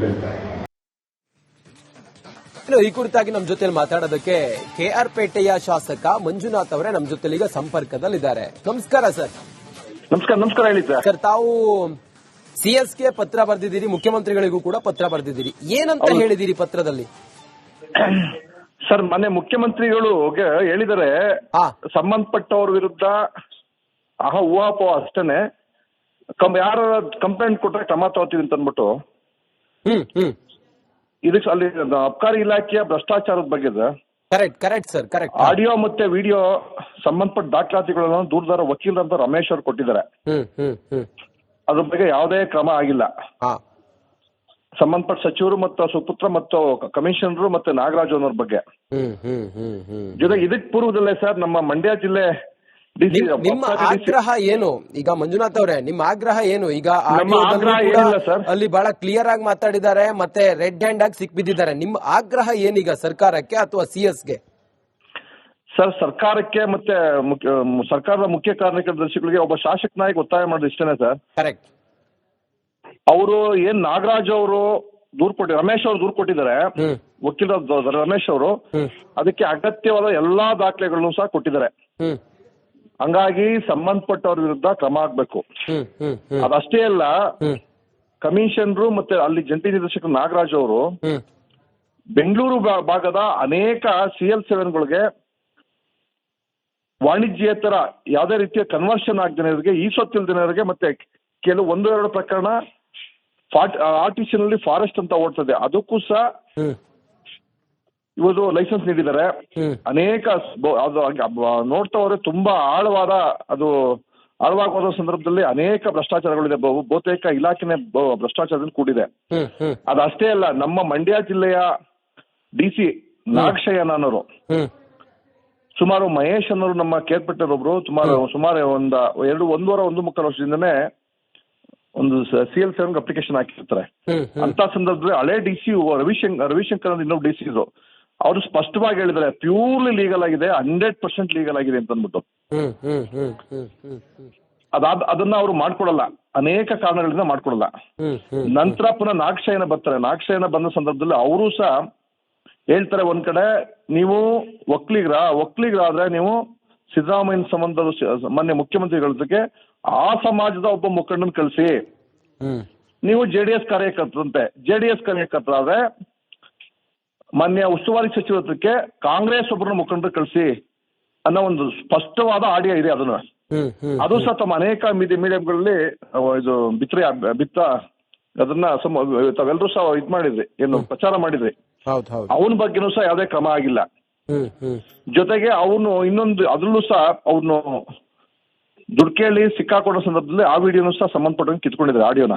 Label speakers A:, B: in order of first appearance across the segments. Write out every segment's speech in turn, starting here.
A: ಕೊಟ್ಟಿರ್ತಾರೆ.
B: ಈ ಕುರಿತಾಗಿ ನಮ್ಮ ಜೊತೆ ಮಾತಾಡೋದಕ್ಕೆ ಕೆಆರ್ ಪೇಟೆಯ ಶಾಸಕ ಮಂಜುನಾಥ್ ಅವರೇ ನಮ್ಮ ಜೊತೆ ಈಗ ಸಂಪರ್ಕದಲ್ಲಿದ್ದಾರೆ. ನಮಸ್ಕಾರ ಸರ್.
C: ನಮಸ್ಕಾರ ಹೇಳಿ
B: ಸರ್. ತಾವು ಸಿಎಸ್ಗೆ ಪತ್ರ ಬರೆದಿದ್ದೀರಿ, ಮುಖ್ಯಮಂತ್ರಿಗಳಿಗೂ ಕೂಡ ಪತ್ರ ಬರೆದಿದ್ದೀರಿ. ಏನಂತ ಹೇಳಿದಿರಿ ಪತ್ರದಲ್ಲಿ?
C: ಸರ್, ಮೊನ್ನೆ ಮುಖ್ಯಮಂತ್ರಿಗಳು ಹೇಳಿದರೆ ಸಂಬಂಧಪಟ್ಟವ್ರ ವಿರುದ್ಧ ಊಹಾಪೋಹ ಅಷ್ಟೇನೆ, ಯಾರ ಕಂಪ್ಲೇಂಟ್ ಕೊಟ್ರೆ ಕ್ರಮ ತಗೋತೀವಿ ಅಂತ ಅಂದ್ಬಿಟ್ಟು ಇದಕ್ಕೆ ಅಲ್ಲಿ ಅಬಕಾರಿ ಇಲಾಖೆಯ ಭ್ರಷ್ಟಾಚಾರದ ಬಗ್ಗೆ
B: ಕರೆಕ್ಟ್ ಸರ್, ಕರೆಕ್ಟ್.
C: ಆಡಿಯೋ ಮತ್ತೆ ವಿಡಿಯೋ ಸಂಬಂಧಪಟ್ಟ ದಾಖಲಾತಿಗಳನ್ನು ದೂರದಾರ ವಕೀಲರಂತ ರಮೇಶ್ ಅವರು ಕೊಟ್ಟಿದ್ದಾರೆ. ಅದ್ರ ಬಗ್ಗೆ ಯಾವುದೇ ಕ್ರಮ ಆಗಿಲ್ಲ. ಸಂಬಂಧಪಟ್ಟ ಸಚಿವರು ಮತ್ತು ಸುಪುತ್ರ ಮತ್ತು ಕಮಿಷನರ್ ಮತ್ತೆ ನಾಗರಾಜ್ ಅನ್ನೋರ್ ಬಗ್ಗೆ. ಜೊತೆಗೆ ಇದಕ್ಕೆ ಪೂರ್ವದಲ್ಲೇ ಸರ್, ನಮ್ಮ ಮಂಡ್ಯ ಜಿಲ್ಲೆ
B: ನಿಮ್ಮ ಆಗ್ರಹ ಏನು ಈಗ ಮಂಜುನಾಥ್ ಅವರೇ? ನಿಮ್ಮ ಆಗ್ರಹ ಏನು ಈಗ? ಅಲ್ಲಿ ಬಹಳ ಕ್ಲಿಯರ್ ಆಗಿ ಮಾತಾಡಿದ್ದಾರೆ, ಮತ್ತೆ ರೆಡ್ ಹ್ಯಾಂಡ್ ಆಗಿ ಸಿಕ್ಬಿದ್ದಿದ್ದಾರೆ. ನಿಮ್ಮ ಆಗ್ರಹ ಏನೀಗ ಸರ್ಕಾರಕ್ಕೆ ಅಥವಾ ಸಿಎಸ್ಗೆ?
C: ಸರ್, ಸರ್ಕಾರಕ್ಕೆ ಮತ್ತೆ ಸರ್ಕಾರದ ಮುಖ್ಯ ಕಾರ್ಯದರ್ಶಿಗಳಿಗೆ ಒಬ್ಬ ಶಾಸಕನಾಗಿ ಒತ್ತಾಯ ಮಾಡೋದು ಇಷ್ಟೇನೆ ಸರ್.
B: ಕರೆಕ್ಟ್.
C: ಅವರು ಏನ್ ನಾಗರಾಜ್ ಅವರು ರಮೇಶ್ ಅವರು ದೂರು ಕೊಟ್ಟಿದ್ದಾರೆ, ವಕೀಲ ರಮೇಶ್ ಅವರು, ಅದಕ್ಕೆ ಅಗತ್ಯವಾದ ಎಲ್ಲಾ ದಾಖಲೆಗಳನ್ನು ಸಹ ಕೊಟ್ಟಿದ್ದಾರೆ. ಹಂಗಾಗಿ ಸಂಬಂಧಪಟ್ಟವ್ರ ವಿರುದ್ಧ ಕ್ರಮ ಆಗ್ಬೇಕು. ಅದಷ್ಟೇ ಅಲ್ಲ, ಕಮಿಷನರು ಮತ್ತೆ ಅಲ್ಲಿ ಜಂಟಿ ನಿರ್ದೇಶಕ ನಾಗರಾಜ್ ಅವರು ಬೆಂಗಳೂರು ಭಾಗದ ಅನೇಕ CL7ಗಳಿಗೆ ವಾಣಿಜ್ಯೇತರ ಯಾವುದೇ ರೀತಿಯ ಕನ್ವರ್ಷನ್ ಆಗದಿರೋರಿಗೆ, ಈ ಸೊತ್ತಿಲ್ದಿರೋರಿಗೆ ಮತ್ತೆ ಕೆಲವು 1-2 ಪ್ರಕರಣ ಆರ್ಟಿಷಿಯಲ್ ಫಾರೆಸ್ಟ್ ಅಂತ ಓಡ್ತದೆ, ಅದಕ್ಕೂ ಸಹ ಇವರು ಲೈಸೆನ್ಸ್ ನೀಡಿದ್ದಾರೆ. ಅನೇಕ ನೋಡ್ತಾ ಹೋದ್ರೆ ತುಂಬಾ ಆಳವಾಗುವ ಸಂದರ್ಭದಲ್ಲಿ ಅನೇಕ ಭ್ರಷ್ಟಾಚಾರಗಳಿದೆ. ಬಹುತೇಕ ಇಲಾಖೆನೇ ಭ್ರಷ್ಟಾಚಾರದಲ್ಲಿ ಕೂಡಿದೆ. ಅದಷ್ಟೇ ಅಲ್ಲ, ನಮ್ಮ ಮಂಡ್ಯ ಜಿಲ್ಲೆಯ DC ನಾಗಶಯನ ಅನ್ನೋರು, ಸುಮಾರು ಮಹೇಶ್ ಅನ್ನೋರು, ನಮ್ಮ ಕೇರ್ಪಟ್ಟೆರೊಬ್ರು ಸುಮಾರು ಒಂದು ಮುಕ್ಕಾಲು ವರ್ಷದಿಂದನೇ ಒಂದು CL7 ಅಪ್ಲಿಕೇಶನ್ ಹಾಕಿರ್ತಾರೆ. ಅಂತ ಸಂದರ್ಭದಲ್ಲಿ ಹಳೆ DC ರವಿಶಂಕರ್ ಇನ್ನೊಬ್ಬ DC ಇದ್ರು, ಅವರು ಸ್ಪಷ್ಟವಾಗಿ ಹೇಳಿದ್ದಾರೆ ಪ್ಯೂರ್ಲಿ ಲೀಗಲ್ ಆಗಿದೆ, 100% ಲೀಗಲ್ ಆಗಿದೆ ಅಂತ ಅಂದ್ಬಿಟ್ಟು. ಅದನ್ನ ಅವರು ಮಾಡ್ಕೊಡಲ್ಲ, ಅನೇಕ ಕಾರಣಗಳಿಂದ ಮಾಡ್ಕೊಡಲ್ಲ. ನಂತರ ಪುನಃ ನಾಗಶಯನ ಬರ್ತಾರೆ. ನಾಗಶಯನ ಬಂದ ಸಂದರ್ಭದಲ್ಲಿ ಅವರು ಸಹ ಹೇಳ್ತಾರೆ, ಒಂದ್ ಕಡೆ ನೀವು ಒಕ್ಕಲಿಗರಾದ್ರೆ ನೀವು ಸಿದ್ದರಾಮಯ್ಯನ ಸಂಬಂಧದ ಮಾನ್ಯ ಮುಖ್ಯಮಂತ್ರಿಗಳ ಜೊತೆಗೆ ಆ ಸಮಾಜದ ಒಬ್ಬ ಮುಖಂಡನ ಕಳಿಸಿ, ನೀವು JDS ಕಾರ್ಯಕರ್ತರಂತೆ, JDS ಕಾರ್ಯಕರ್ತರಾದ್ರೆ ಮಾನ್ಯ ಉಸ್ತುವಾರಿ ಸಚಿವತ್ವಕ್ಕೆ ಕಾಂಗ್ರೆಸ್ ಒಬ್ಬರನ್ನ ಮುಖಂಡರು ಕಳಿಸಿ ಅನ್ನೋ ಒಂದು ಸ್ಪಷ್ಟವಾದ ಆಡಿಯೋ ಇದೆ. ಅದು ಸಹ ತಮ್ಮ ಅನೇಕ ಮೀಡಿಯಂಗಳಲ್ಲಿ ಇದು ಅದನ್ನ ತಾವೆಲ್ಲರೂ ಸಹ ಮಾಡಿದ್ರಿ, ಏನು ಪ್ರಚಾರ ಮಾಡಿದ್ರಿ. ಅವನ ಬಗ್ಗೆನೂ ಸಹ ಯಾವುದೇ ಕ್ರಮ ಆಗಿಲ್ಲ. ಜೊತೆಗೆ ಅವನು ಇನ್ನೊಂದು ಅದ್ರಲ್ಲೂ ಸಹ ಅವನು ದುಡ್ಕೇಳಿ ಸಿಕ್ಕಾಕೊಂಡ ಸಂದರ್ಭದಲ್ಲಿ ಆ ವಿಡಿಯೋನು ಸಹ ಸಂಬಂಧಪಟ್ಟಂಗೆ ಕಿತ್ಕೊಂಡಿದ್ದಾರೆ, ಆಡಿಯೋನ.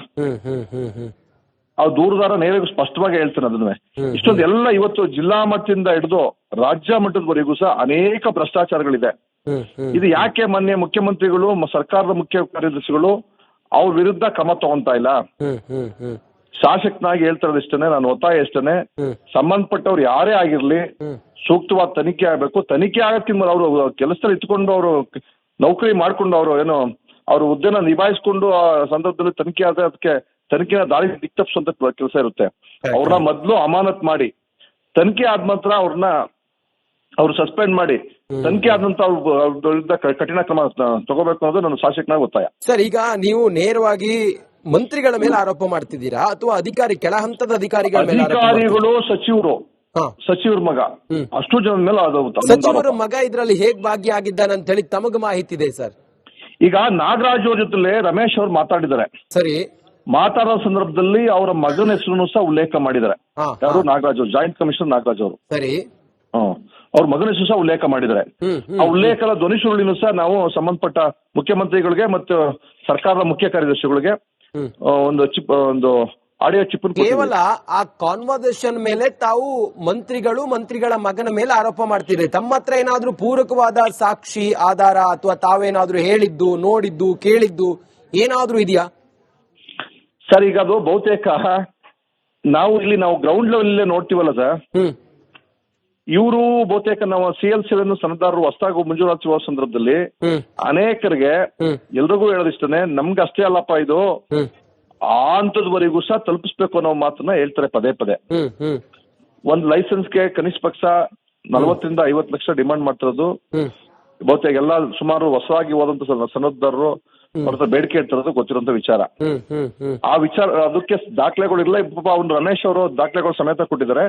C: ಅವ್ರು ದೂರದಾರ ನೇರವಾಗಿ ಸ್ಪಷ್ಟವಾಗಿ ಹೇಳ್ತಾರೆ ಅದನ್ನೇ. ಇಷ್ಟೊಂದು ಎಲ್ಲ ಇವತ್ತು ಜಿಲ್ಲಾ ಮಟ್ಟದಿಂದ ಹಿಡಿದು ರಾಜ್ಯ ಮಟ್ಟದವರೆಗೂ ಸಹ ಅನೇಕ ಭ್ರಷ್ಟಾಚಾರಗಳಿದೆ. ಇದು ಯಾಕೆ ಮಾನ್ಯ ಮುಖ್ಯಮಂತ್ರಿಗಳು, ಸರ್ಕಾರದ ಮುಖ್ಯ ಕಾರ್ಯದರ್ಶಿಗಳು ಅವ್ರ ವಿರುದ್ಧ ಕ್ರಮ ತಗೊಂತಾ ಇಲ್ಲ? ಶಾಸಕನಾಗಿ ಹೇಳ್ತಾರದು ಇಷ್ಟನೇ, ನಾನು ಒತ್ತಾಯ ಇಷ್ಟನೇ, ಸಂಬಂಧಪಟ್ಟವ್ರು ಯಾರೇ ಆಗಿರ್ಲಿ ಸೂಕ್ತವಾದ ತನಿಖೆ ಆಗಬೇಕು. ತನಿಖೆ ಆಗಕ್ಕಿಂತ ಅವರು ಕೆಲಸದಲ್ಲಿ ಇಟ್ಕೊಂಡು ಅವರು ನೌಕರಿ ಮಾಡ್ಕೊಂಡು ಅವರು ಏನೋ ಅವ್ರ ಹುದ್ದೆನ ನಿಭಾಯಿಸ್ಕೊಂಡು ಆ ಸಂದರ್ಭದಲ್ಲಿ ತನಿಖೆ ಆದ್ರೆ ಅದಕ್ಕೆ ತನಿಖೆನ ದಾರಿ ದಿಕ್ತಪ್ಪಿಸುವಂತ ಕೆಲಸ ಇರುತ್ತೆ. ಅವ್ರನ್ನ ಮೊದಲು ಅಮಾನತ್ ಮಾಡಿ, ತನಿಖೆ ಆದ ನಂತರ ಅವ್ರು ಸಸ್ಪೆಂಡ್ ಮಾಡಿ, ತನಿಖೆ ಆದ ನಂತರ ಅವ್ರ ವಿರುದ್ಧ ಕಠಿಣ ಕ್ರಮ ತಗೋಬೇಕು ಅನ್ನೋದು ನನ್ನ ಶಾಸಕನಾಗ ಒತ್ತಾಯ.
B: ಸರ್, ಈಗ ನೀವು ನೇರವಾಗಿ ಮಂತ್ರಿಗಳ ಮೇಲೆ ಆರೋಪ ಮಾಡ್ತಿದ್ದೀರಾ ಅಥವಾ ಕೆಳ ಹಂತದ
C: ಅಧಿಕಾರಿಗಳು, ಸಚಿವರ ಮಗ, ಅಷ್ಟು ಜನ ಮೇಲೆ
B: ಸಚಿವರ ಮಗ ಇದರಲ್ಲಿ ಹೇಗ್ ಭಾಗಿಯಾಗಿದ್ದಾನೆ ಅಂತ ಹೇಳಿ ತಮಗೆ ಮಾಹಿತಿ ಇದೆ ಸರ್?
C: ಈಗ ನಾಗರಾಜ್ ಅವ್ರ ಜೊತೆ ರಮೇಶ್ ಅವ್ರು ಮಾತಾಡಿದ್ದಾರೆ.
B: ಸರಿ.
C: ಮಾತಾಡೋ ಸಂದರ್ಭದಲ್ಲಿ ಅವರ ಮಗನ ಹೆಸರನ್ನು ಸಹ ಉಲ್ಲೇಖ ಮಾಡಿದ್ದಾರೆ. ಯಾರು? ನಾಗರಾಜ್ ಅವರು, ಜಾಯಿಂಟ್ ಕಮಿಷನರ್ ನಾಗರಾಜ್ ಅವರು.
B: ಸರಿ.
C: ಅವ್ರ ಮಗನ ಹೆಸರು ಸಹ ಉಲ್ಲೇಖ ಮಾಡಿದ್ದಾರೆ. ಆ ಉಲ್ಲೇಖದ ಧ್ವನಿ ಸುರುಳಿನೂ ಸಹ ನಾವು ಸಂಬಂಧಪಟ್ಟ ಮುಖ್ಯಮಂತ್ರಿಗಳಿಗೆ ಮತ್ತು ಸರ್ಕಾರದ ಮುಖ್ಯ ಕಾರ್ಯದರ್ಶಿಗಳಿಗೆ ಒಂದು ಆಡಿಯೋ ಚಿಪ್.
B: ಕೇವಲ ಆ ಕಾನ್ವರ್ಸೇಷನ್ ಮೇಲೆ ತಾವು ಮಂತ್ರಿಗಳ ಮಗನ ಮೇಲೆ ಆರೋಪ ಮಾಡ್ತೀರಿ. ತಮ್ಮ ಹತ್ರ ಏನಾದ್ರೂ ಪೂರಕವಾದ ಸಾಕ್ಷಿ ಆಧಾರ ಅಥವಾ ತಾವೇನಾದ್ರೂ ಹೇಳಿದ್ದು, ನೋಡಿದ್ದು, ಕೇಳಿದ್ದು ಏನಾದ್ರೂ ಇದೆಯಾ
C: ಸರ್? ಈಗ ಅದು ಬಹುತೇಕ ನಾವು ಗ್ರೌಂಡ್ ಲೆವೆಲ್ ನೋಡ್ತೀವಲ್ಲ ಸರ್, ಇವರು ಬಹುತೇಕ ನಾವು CL7 ಸನದಾರರು ಹೊಸದಾಗಿ ಮಂಜೂರಾತಿ ಸಂದರ್ಭದಲ್ಲಿ ಅನೇಕರಿಗೆ ಎಲ್ರಿಗೂ ಹೇಳೋದಿಷ್ಟನೇ, ನಮ್ಗೆ ಅಷ್ಟೇ ಅಲ್ಲಪ್ಪ ಇದು ಆ ಹಂತದವರೆಗೂ ಸಹ ತಲುಪಿಸ್ಬೇಕು ಅನ್ನೋ ಮಾತನ್ನ ಹೇಳ್ತಾರೆ ಪದೇ ಪದೇ. ಒಂದ್ ಲೈಸೆನ್ಸ್ಗೆ ಕನಿಷ್ಠ ಪಕ್ಷ 40 ರಿಂದ 50 ಲಕ್ಷ ಡಿಮಾಂಡ್ ಮಾಡ್ತಿರೋದು ಬಹುತೇಕ ಎಲ್ಲ ಸುಮಾರು ಹೊಸದಾಗಿ ಹೋದಂತ ಸನ್ನದ್ಧರು ಅವ್ರ ಬೇಡಿಕೆ ಇರ್ತಿರೋದು ಗೊತ್ತಿರುವಂತ ವಿಚಾರ. ಆ ವಿಚಾರ ಅದಕ್ಕೆ ದಾಖಲೆಗಳು ಇಲ್ಲ. ಪಾಪ ಅವ್ನು ರಮೇಶ್ ಅವರು ದಾಖಲೆಗಳು ಸಮೇತ ಕೊಟ್ಟಿದ್ದಾರೆ.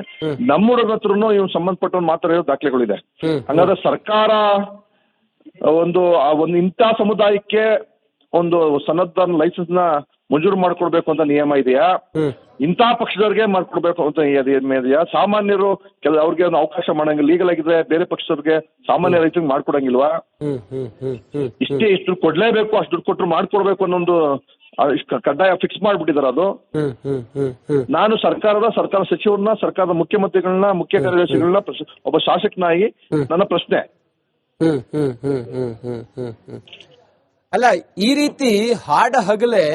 C: ನಮ್ಮ ಹುಡುಗ ಹತ್ರನು ಇವ್ ಸಂಬಂಧಪಟ್ಟ ಮಾತ್ರ ದಾಖಲೆಗಳಿದೆ. ಹಂಗಾದ್ರೆ ಸರ್ಕಾರ ಒಂದು ಇಂಥ ಸಮುದಾಯಕ್ಕೆ ಒಂದು ಸನ್ನದ್ಧ ಲೈಸೆನ್ಸ್ ನ ಮಂಜೂರು ಮಾಡ್ಕೊಡ್ಬೇಕು ಅಂತ ನಿಯಮ ಇದೆಯಾ? ಇಂಥ ಪಕ್ಷದವ್ರಿಗೆ ಮಾಡ್ಕೊಡ್ಬೇಕು ಅಂತ ಇದೆಯಾ? ಸಾಮಾನ್ಯರು ಅವ್ರಿಗೆ ಒಂದು ಅವಕಾಶ ಮಾಡಂಗಿಲ್ಲ. ಲೀಗಲ್ ಆಗಿದ್ರೆ ಬೇರೆ ಪಕ್ಷದವ್ರಿಗೆ ಸಾಮಾನ್ಯ ರೈತರಿಗೆ ಮಾಡ್ಕೊಡಂಗಿಲ್ವಾ? ಇಷ್ಟು ಕೊಡ್ಲೇಬೇಕು, ಅಷ್ಟು ದುಡ್ಡು ಕೊಟ್ಟರು ಮಾಡ್ಕೊಡ್ಬೇಕು ಅನ್ನೊಂದು ಕಡ್ಡಾಯ ಫಿಕ್ಸ್ ಮಾಡ್ಬಿಟ್ಟಿದಾರೆ. ಅದು ನಾನು ಸರ್ಕಾರ ಸಚಿವರನ್ನ, ಸರ್ಕಾರದ ಮುಖ್ಯಮಂತ್ರಿಗಳನ್ನ, ಮುಖ್ಯ ಕಾರ್ಯದರ್ಶಿಗಳನ್ನ, ಒಬ್ಬ ಶಾಸಕನಾಗಿ ನನ್ನ ಪ್ರಶ್ನೆ.
B: ಅಲ್ಲ, ಈ ರೀತಿ ಹಾಡ ಹಗಲೇ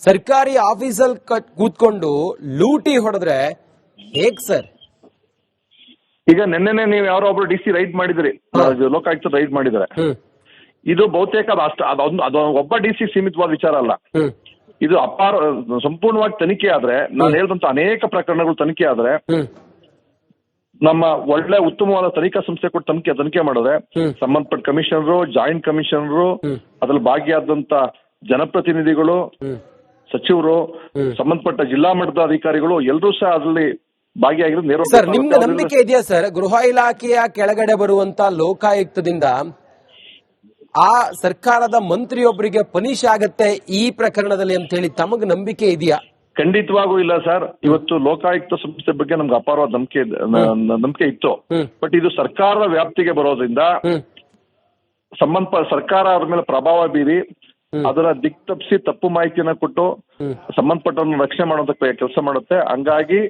B: ಸರ್ಕಾರಿ ಆಫೀಸಲ್ಲಿ ಕೂತ್ಕೊಂಡು ಲೂಟಿ ಹೊಡೆದ್ರೆ ಹೇಗ್ ಸರ್?
C: ಈಗ ನಿನ್ನೆನೆ ನೀವು ಯಾರೋ ಒಬ್ರು DC ರೈಡ್ ಮಾಡಿದ್ರಿ, ಲೋಕಾಯುಕ್ತ ರೈಡ್ ಮಾಡಿದ್ರೆ. ಇದು ಬಹುತೇಕ ಅದು ಒಬ್ಬ DC ಸೀಮಿತವಾದ ವಿಚಾರ ಅಲ್ಲ. ಇದು ಸಂಪೂರ್ಣವಾಗಿ ತನಿಖೆ ಆದ್ರೆ, ನಾನು ಹೇಳಿದಂತ ಅನೇಕ ಪ್ರಕರಣಗಳು ತನಿಖೆ ಆದ್ರೆ, ನಮ್ಮ ಒಳ್ಳೆ ಉತ್ತಮವಾದ ತನಿಖಾ ಸಂಸ್ಥೆ ಕೊಟ್ಟು ತನಿಖೆ ಮಾಡಿದ್ರೆ ಸಂಬಂಧಪಟ್ಟ ಕಮಿಷನರು, ಜಾಯಿಂಟ್ ಕಮಿಷನರು, ಅದ್ರಲ್ಲಿ ಭಾಗಿಯಾದಂತ ಜನಪ್ರತಿನಿಧಿಗಳು, ಸಚಿವರು, ಸಂಬಂಧಪಟ್ಟ ಜಿಲ್ಲಾ ಮಟ್ಟದ ಅಧಿಕಾರಿಗಳು ಎಲ್ಲರೂ ಸಹ ಅದರಲ್ಲಿ ಭಾಗಿಯಾಗಿರೋದು.
B: ಸರ್, ನಿಮ್ಗೆ ನಂಬಿಕೆ ಇದೆಯಾ ಸರ್ ಗೃಹ ಇಲಾಖೆಯ ಕೆಳಗಡೆ ಬರುವಂತ ಲೋಕಾಯುಕ್ತದಿಂದ ಆ ಸರ್ಕಾರದ ಮಂತ್ರಿಯೊಬ್ಬರಿಗೆ ಪನಿಷ್ ಆಗತ್ತೆ ಈ ಪ್ರಕರಣದಲ್ಲಿ ಅಂತ ಹೇಳಿ ತಮಗ್ ನಂಬಿಕೆ ಇದೆಯಾ?
C: ಖಂಡಿತವಾಗೂ ಇಲ್ಲ ಸರ್. ಇವತ್ತು ಲೋಕಾಯುಕ್ತ ಸಂಸ್ಥೆ ಬಗ್ಗೆ ನಮ್ಗೆ ಅಪಾರವಾದ ನಂಬಿಕೆ ಇತ್ತು. ಬಟ್ ಇದು ಸರ್ಕಾರದ ವ್ಯಾಪ್ತಿಗೆ ಬರೋದ್ರಿಂದ ಸರ್ಕಾರ ಅವ್ರ ಮೇಲೆ ಪ್ರಭಾವ ಬೀರಿ ಅದರ ದಿಕ್ ತಪ್ಪಿಸಿ ತಪ್ಪು ಮಾಹಿತಿಯನ್ನ ಕೊಟ್ಟು ಸಂಬಂಧಪಟ್ಟವ್ರನ್ನ ರಕ್ಷಣೆ ಮಾಡುವಂತ ಕೆಲಸ ಮಾಡುತ್ತೆ. ಹಂಗಾಗಿ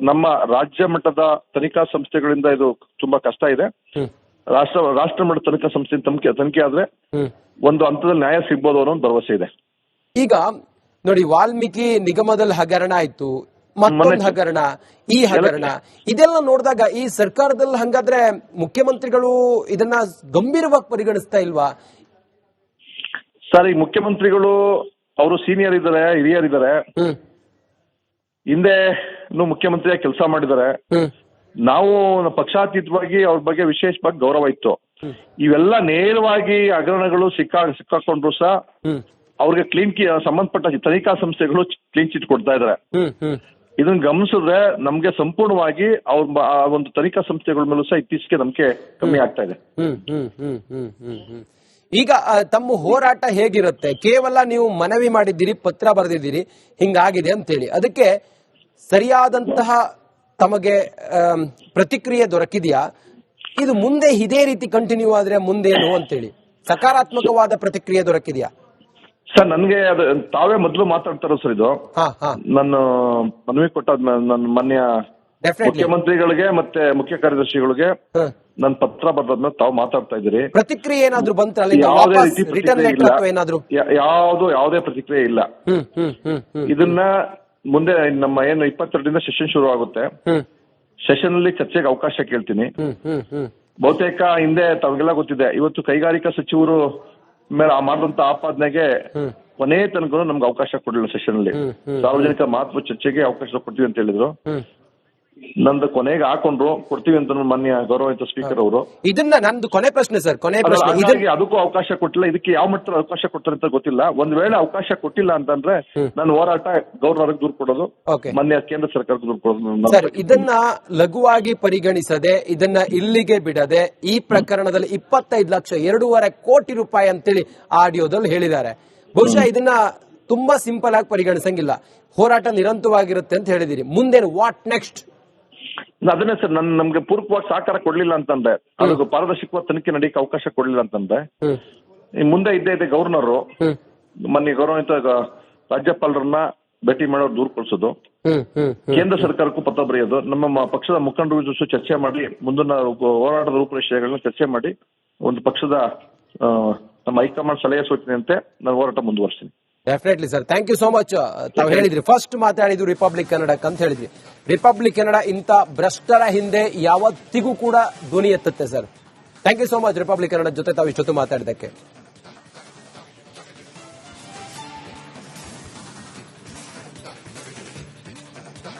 C: ನಮ್ಮ ರಾಜ್ಯ ಮಟ್ಟದ ತನಿಖಾ ಸಂಸ್ಥೆಗಳಿಂದ ಇದು ತುಂಬಾ ಕಷ್ಟ ಇದೆ. ರಾಷ್ಟ್ರ ಮಟ್ಟದ ತನಿಖಾ ಸಂಸ್ಥೆ ತನಿಖೆ ಆದ್ರೆ ಒಂದು ಹಂತದಲ್ಲಿ ನ್ಯಾಯ ಸಿಗ್ಬೋದು ಅನ್ನೋ ಭರವಸೆ ಇದೆ.
B: ಈಗ ನೋಡಿ, ವಾಲ್ಮೀಕಿ ನಿಗಮದಲ್ಲಿ ಹಗರಣ ಆಯ್ತು, ಮತ್ತೊಂದು ಹಗರಣ, ಈ ಹಗರಣ, ಇದೆಲ್ಲ ನೋಡಿದಾಗ ಈ ಸರ್ಕಾರದಲ್ಲಿ ಹಂಗಾದ್ರೆ ಮುಖ್ಯಮಂತ್ರಿಗಳು ಇದನ್ನ ಗಂಭೀರವಾಗಿ ಪರಿಗಣಿಸ್ತಾ ಇಲ್ವಾ
C: ಸರ್? ಈ ಮುಖ್ಯಮಂತ್ರಿಗಳು ಅವರು ಸೀನಿಯರ್ ಇದ್ದಾರೆ, ಹಿರಿಯರಿದ್ದಾರೆ, ಹಿಂದೆ ಮುಖ್ಯಮಂತ್ರಿಯಾಗಿ ಕೆಲಸ ಮಾಡಿದ್ದಾರೆ. ನಾವು ಪಕ್ಷಾತೀತವಾಗಿ ಅವ್ರ ಬಗ್ಗೆ ವಿಶೇಷವಾಗಿ ಗೌರವ ಇತ್ತು. ಇವೆಲ್ಲ ನೇರವಾಗಿ ಹಗರಣಗಳು ಸಿಕ್ಕಾಕೊಂಡ್ರು ಸಹ ಅವ್ರಿಗೆ ಸಂಬಂಧಪಟ್ಟ ತನಿಖಾ ಸಂಸ್ಥೆಗಳು ಕ್ಲೀನ್ ಚಿಟ್ ಕೊಡ್ತಾ ಇದಾರೆ. ಇದನ್ನ ಗಮನಿಸಿದ್ರೆ ನಮ್ಗೆ ಸಂಪೂರ್ಣವಾಗಿ ಅವ್ರ ಒಂದು ತನಿಖಾ ಸಂಸ್ಥೆಗಳ ಮೇಲೂ ಸಹ ಇತ್ತೀಚೆಗೆ ನಂಬಿಕೆ ಕಮ್ಮಿ ಆಗ್ತಾ ಇದೆ.
B: ಈಗ ತಮ್ಮ ಹೋರಾಟ ಹೇಗಿರುತ್ತೆ? ಕೇವಲ ನೀವು ಮನವಿ ಮಾಡಿದ್ದೀರಿ, ಪತ್ರ ಬರೆದಿದ್ದೀರಿ, ಹಿಂಗಾಗಿದೆ ಅಂತೇಳಿ, ಅದಕ್ಕೆ ಸರಿಯಾದಂತಹ ತಮಗೆ ಪ್ರತಿಕ್ರಿಯೆ ದೊರಕಿದೆಯಾ? ಇದು ಮುಂದೆ ಇದೇ ರೀತಿ ಕಂಟಿನ್ಯೂ ಆದ್ರೆ ಮುಂದೇನು ಅಂತೇಳಿ ಸಕಾರಾತ್ಮಕವಾದ ಪ್ರತಿಕ್ರಿಯೆ ದೊರಕಿದೆಯಾ?
C: ಸರ್, ನನ್ಗೆ ಅದು ತಾವೇ ಮೊದಲು ಮಾತಾಡ್ತಾರೋ ಸರ್. ಇದು ನನ್ನ ಮನವಿ ಕೊಟ್ಟ ನನ್ನ ಮಾನ್ಯ ಮುಖ್ಯಮಂತ್ರಿಗಳಿಗೆ ಮತ್ತೆ ಮುಖ್ಯ ಕಾರ್ಯದರ್ಶಿಗಳಿಗೆ ನನ್ನ ಪತ್ರ ಬರೆದ್ಮೇಲೆ ತಾವು ಮಾತಾಡ್ತಾ ಇದ್ದೀರಿ.
B: ಪ್ರತಿಕ್ರಿಯೆ ಏನಾದ್ರು ಬಂತ?
C: ಯಾವುದೇ ರೀತಿ ಪ್ರತಿಕ್ರಿಯೆ ಇಲ್ಲ. ಯಾವುದೇ ಪ್ರತಿಕ್ರಿಯೆ ಇಲ್ಲ. ಇದನ್ನ ಮುಂದೆ ನಮ್ಮ ಏನು 22ರಿಂದ ಸೆಷನ್ ಶುರು ಆಗುತ್ತೆ. ಸೆಷನ್ ಅಲ್ಲಿ ಚರ್ಚೆಗೆ ಅವಕಾಶ ಕೇಳ್ತೀನಿ. ಬಹುತೇಕ ಹಿಂದೆ ತಮಗೆಲ್ಲ ಗೊತ್ತಿದೆ, ಇವತ್ತು ಕೈಗಾರಿಕಾ ಸಚಿವರು ಮೇಲೆ ಮಾಡಿದಂತ ಆಪಾದನೆಗೆ ಕೊನೆ ತನಕ ನಮ್ಗೆ ಅವಕಾಶ ಕೊಡಲಿಲ್ಲ. ಸೆಷನ್ ಅಲ್ಲಿ ಸಾರ್ವಜನಿಕ ಮಹತ್ವ ಚರ್ಚೆಗೆ ಅವಕಾಶ ಕೊಡ್ತೀವಿ ಅಂತ ಹೇಳಿದ್ರು. ನಂದು ಕೊನೆಗೆ ಕೊಡ್ತೀವಿ ಅಂತ ಮಾನ್ಯ ಗೌರವಿತ ಸ್ಪೀಕರ್ ಅವರು.
B: ಇದನ್ನ ನಂದು ಕೊನೆ ಪ್ರಶ್ನೆ ಸರ್, ಕೊನೆ ಪ್ರಶ್ನೆ.
C: ಅದಕ್ಕೂ ಅವಕಾಶ ಕೊಟ್ಟಿಲ್ಲ. ಇದಕ್ಕೆ ಯಾವ ಮಟ್ಟದ ಅವಕಾಶ ಕೊಡ್ತಾರೆ ಅಂತ ಗೊತ್ತಿಲ್ಲ. ಒಂದ್ ವೇಳೆ ಅವಕಾಶ ಕೊಟ್ಟಿಲ್ಲ ಅಂತಂದ್ರೆ ನಾನು ಹೋರಾಟ ಗವರ್ನರ್ಗೆ ದೂರು ಕೊಡೋದು, ಮಾನ್ಯ ಕೇಂದ್ರ ಸರ್ಕಾರಕ್ಕೆ ದೂರು ಕೊಡೋದು.
B: ಸರ್, ಇದನ್ನ ಲಘುವಾಗಿ ಪರಿಗಣಿಸದೆ, ಇದನ್ನ ಇಲ್ಲಿಗೆ ಬಿಡದೆ, ಈ ಪ್ರಕರಣದಲ್ಲಿ 25 ಲಕ್ಷ 2.5 ಕೋಟಿ ರೂಪಾಯಿ ಅಂತೇಳಿ ಆಡಿಯೋದಲ್ಲಿ ಹೇಳಿದ್ದಾರೆ. ಬಹುಶಃ ಇದನ್ನ ತುಂಬಾ ಸಿಂಪಲ್ ಆಗಿ ಪರಿಗಣಿಸಂಗಿಲ್ಲ. ಹೋರಾಟ ನಿರಂತರವಾಗಿರುತ್ತೆ ಅಂತ ಹೇಳಿದಿರಿ. ಮುಂದೇನು, ವಾಟ್ ನೆಕ್ಸ್ಟ್?
C: ಅದನ್ನೇ ಸರ್, ನಮ್ಗೆ ಪೂರ್ವಕವಾಗಿ ಸಹಕಾರ ಕೊಡ್ಲಿಲ್ಲ ಅಂತಂದ್ರೆ, ಅದಕ್ಕೆ ಪಾರದರ್ಶಕವಾದ ತನಿಖೆ ನಡೆಯಕ್ಕೆ ಅವಕಾಶ ಕೊಡ್ಲಿಲ್ಲ ಅಂತಂದ್ರೆ, ಮುಂದೆ ಇದ್ದೇ ಗವರ್ನರ್ ಮೊನ್ನೆ ಗೌರವಿತ ರಾಜ್ಯಪಾಲರನ್ನ ಭೇಟಿ ಮಾಡೋರು ದೂರು ಕೊಡಿಸೋದು, ಕೇಂದ್ರ ಸರ್ಕಾರಕ್ಕೂ ಪತ್ರ ಬರೆಯೋದು, ನಮ್ಮ ಪಕ್ಷದ ಮುಖಂಡರ ಜೊತೆ ಚರ್ಚೆ ಮಾಡಿ ಮುಂದಿನ ಹೋರಾಟದ ರೂಪುರೇಷೆಗಳನ್ನ ಚರ್ಚೆ ಮಾಡಿ ಒಂದು ಪಕ್ಷದ ನಮ್ಮ ಹೈಕಮಾಂಡ್ ಸಲಹೆ ಸೂಚನೆಯಂತೆ ನಾನು ಹೋರಾಟ ಮುಂದುವರಿಸ್ತೀನಿ.
B: Definitely sir, thank you so much. ತಾವು ಹೇಳಿದ್ರಿ, ಫಸ್ಟ್ ಮಾತಾಡಿದ್ರು ರಿಪಬ್ಲಿಕ್ ಕನ್ನಡಕ್ಕೆ ಅಂತ ಹೇಳಿದ್ರಿ. ರಿಪಬ್ಲಿಕ್ ಕನ್ನಡ ಇಂಥ ಭ್ರಷ್ಟರ ಹಿಂದೆ ಯಾವತ್ತಿಗೂ ಕೂಡ ಧ್ವನಿ ಎತ್ತುತ್ತೆ sir. Thank you so much Republic Kannada ಜೊತೆ ತಾವು ಇಷ್ಟೊತ್ತು ಮಾತಾಡಿದ್ದಕ್ಕೆ.